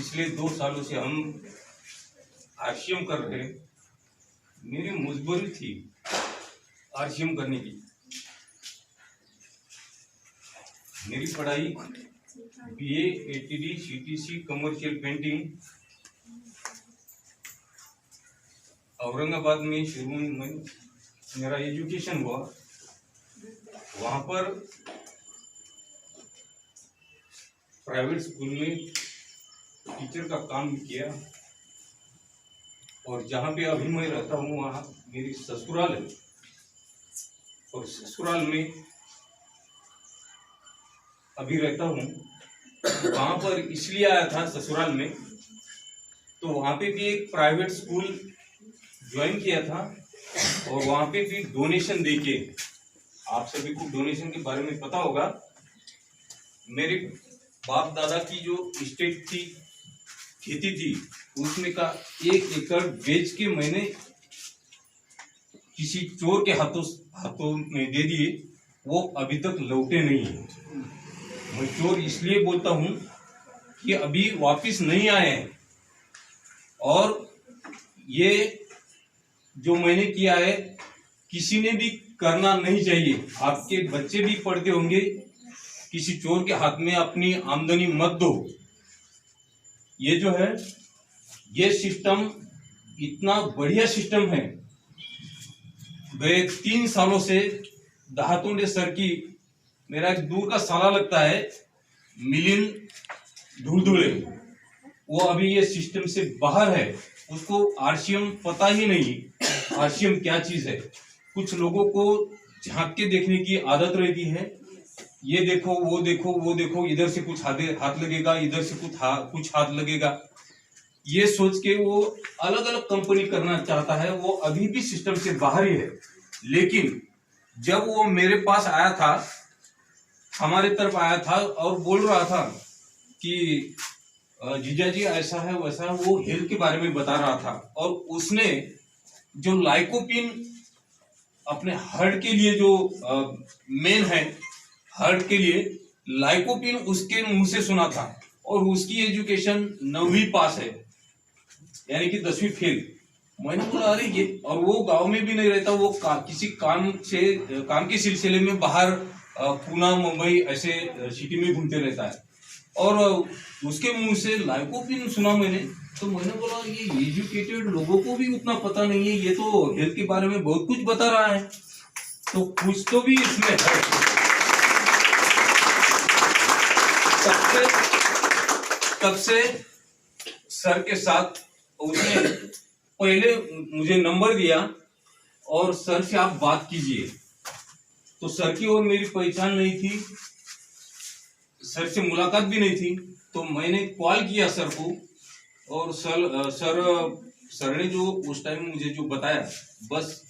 पिछले 2 सालों से हम आरसीएम कर रहे हैं। मेरी मजबूरी थी आरसीएम करने की। मेरी पढ़ाई BA ATD CTC commercial painting Aurangabad में शुरू में मेरा एजुकेशन हुआ। वहाँ पर प्राइवेट स्कूल में टीचर का काम किया और जहाँ पे अभी मैं रहता हूँ वहाँ मेरी ससुराल है और ससुराल में अभी रहता हूँ। वहाँ पर इसलिए आया था ससुराल में, तो वहाँ पे भी एक प्राइवेट स्कूल ज्वाइन किया था और वहाँ पे भी डोनेशन देके, आप सभी को डोनेशन के बारे में पता होगा। मेरे बाप दादा की जो स्टेट थी, खेती थी, उसमें का 1 एकड़ बेच के मैंने किसी चोर के हाथों में दे दिए। वो अभी तक लौटे नहीं है। मैं चोर इसलिए बोलता हूँ कि अभी वापस नहीं आए हैं। और ये जो मैंने किया है किसी ने भी करना नहीं चाहिए। आपके बच्चे भी पढ़ते होंगे, किसी चोर के हाथ में अपनी आमदनी मत दो। ये जो है ये सिस्टम इतना बढ़िया सिस्टम है। गए 3 सालों से दहातुंडे सर की, मेरा एक दूर का साला लगता है, मिलिंद धुलधुले, वो अभी ये सिस्टम से बाहर है। उसको आरसीएम पता ही नहीं, आरसीएम क्या चीज है। कुछ लोगों को झांक के देखने की आदत रहती है। ये देखो वो देखो वो देखो, इधर से कुछ हाथ लगेगा, इधर से कुछ हाथ लगेगा। ये सोच के वो अलग अलग कंपनी करना चाहता है। वो अभी भी सिस्टम से बाहर ही है। लेकिन जब वो मेरे पास आया था, हमारे तरफ आया था और बोल रहा था कि जीजा जी ऐसा है वैसा है, वो हेल्थ के बारे में बता रहा था। और उसने जो लाइकोपिन अपने हार्ट के लिए जो मेन है, हार्ट के लिए लाइकोपिन उसके मुंह से सुना था। और उसकी एजुकेशन 9वीं पास है, यानी कि 10वीं फेल। मैंने बोला अरे ये, और वो गांव में भी नहीं रहता, वो किसी काम के सिलसिले में बाहर पुणे मुंबई ऐसे सिटी में घूमते रहता है। और उसके मुंह से लाइकोपिन सुना मैंने, तो मैंने बोला ये एजुकेटेड लोगों को भी उतना पता नहीं है, ये तो हेल्थ के बारे में बहुत कुछ बता रहा है, तो कुछ तो भी इसमें है। तब से सर के साथ उसने पहले मुझे नंबर दिया और सर से आप बात कीजिए। तो सर की और मेरी पहचान नहीं थी, सर से मुलाकात भी नहीं थी। तो मैंने कॉल किया सर को और सर ने जो उस टाइम मुझे जो बताया, बस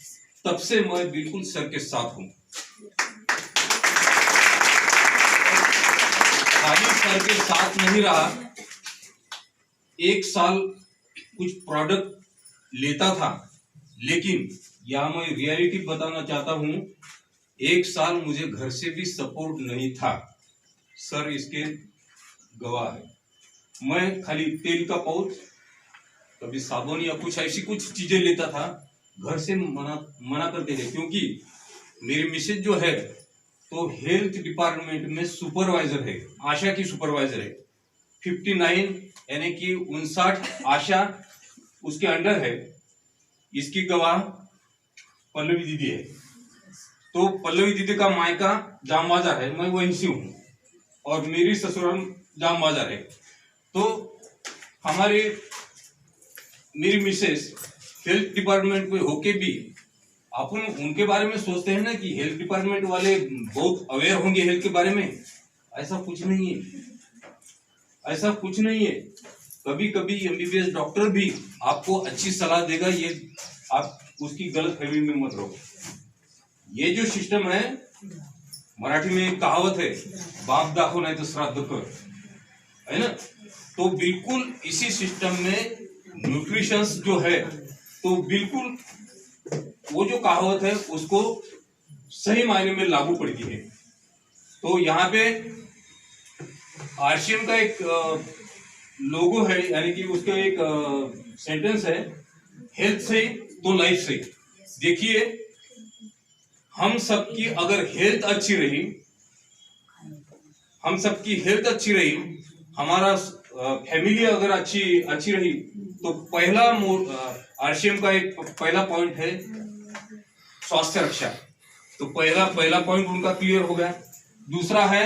तब से मैं बिल्कुल सर के साथ हूँ। खाली सर के साथ नहीं रहा, 1 साल कुछ प्रोडक्ट लेता था, लेकिन यह मैं रियलिटी बताना चाहता हूँ, 1 साल मुझे घर से भी सपोर्ट नहीं था। सर इसके गवाह है। मैं खाली तेल का पाउच, कभी साबुन या कुछ ऐसी कुछ चीजें लेता था। घर से मना करते थे, क्योंकि मेरी मिसेज जो है तो हेल्थ डिपार्टमेंट में सुपरवाइजर है, आशा की सुपरवाइजर है। 59 यानी कि 59 आशा उसके अंडर है। इसकी गवाह पल्लवी दीदी है। तो पल्लवी दीदी का मायका जाम बाजार है, मैं वहीं से हूँ, और मेरी ससुराल जाम बाजार है। तो मेरी मिसेस हेल्थ डिपार्टमेंट में होके भी अपन उनके बारे में सोचते हैं ना कि हेल्थ डिपार्टमेंट वाले बहुत अवेयर होंगे हेल्थ के बारे में। ऐसा कुछ नहीं है, ऐसा कुछ नहीं है। कभी कभी एमबीबीएस डॉक्टर भी आपको अच्छी सलाह देगा, ये आप उसकी गलत फहमी में मत रहो। ये जो सिस्टम है, मराठी में एक कहावत है, बाप दाखो नहीं तो श्राद्ध कर, है ना। तो बिल्कुल इसी सिस्टम में न्यूट्रिशंस जो है, तो बिल्कुल वो जो कहावत है उसको सही मायने में लागू पड़ती है। तो यहाँ पे आरसीएम का एक लोगो है, यानी कि उसका एक सेंटेंस है, हेल्थ से तो लाइफ से। देखिए, हम सबकी अगर हेल्थ अच्छी रही, हम सबकी हेल्थ अच्छी रही, हमारा फैमिली अगर अच्छी रही, तो पहला आरसीएम का एक पहला पॉइंट है स्वास्थ्य रक्षा। तो पहला पॉइंट उनका क्लियर हो गया। दूसरा है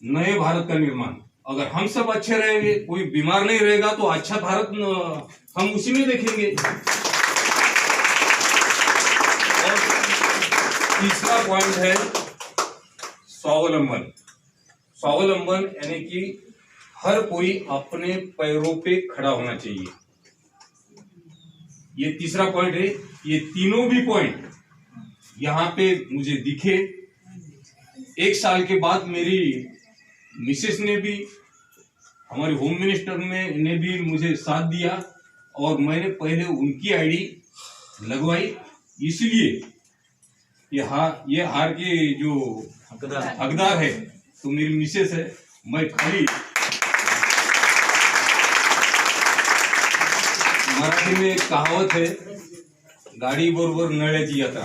नए भारत का निर्माण। अगर हम सब अच्छे रहेंगे, कोई बीमार नहीं रहेगा, तो अच्छा भारत हम उसी में देखेंगे। और तीसरा पॉइंट है स्वावलंबन। स्वावलंबन यानी कि हर कोई अपने पैरों पे खड़ा होना चाहिए। ये तीसरा पॉइंट है। ये तीनों भी पॉइंट यहाँ पे मुझे दिखे। 1 साल के बाद मेरी मिसेस ने भी, हमारे होम मिनिस्टर ने भी मुझे साथ दिया, और मैंने पहले उनकी आईडी लगवाई। इसलिए ये हार के जो हकदार है तो मेरी मिसेस है। मैं खाली मराठी में एक कहावत है, गाड़ी बरोबर नळ्याची यात्रा।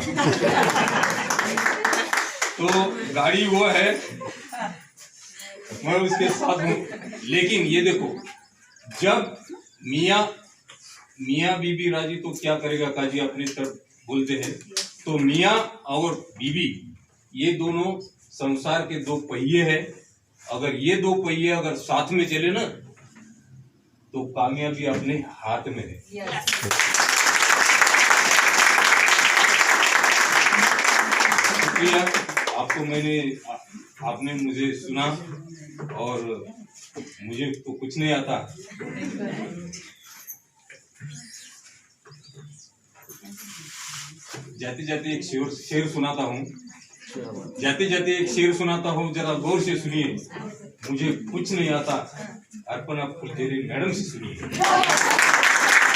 तो गाड़ी वो है, मैं उसके साथ हूँ। लेकिन ये देखो, जब मियाँ बीबी राजी तो क्या करेगा काजी अपनी तरफ बोलते हैं। तो मियाँ और बीबी ये दोनों संसार के 2 पहिए हैं। अगर ये 2 पहिए अगर साथ में चले ना, तो कामयाबी अपने हाथ में है। शुक्रिया आपको, आपने मुझे सुना, और मुझे तो कुछ नहीं आता। जाते जाते एक शेर सुनाता हूँ। जरा गौर से सुनिए। मुझे कुछ नहीं आता, अर्पणा फुलझड़ी मैडम से सुनिए।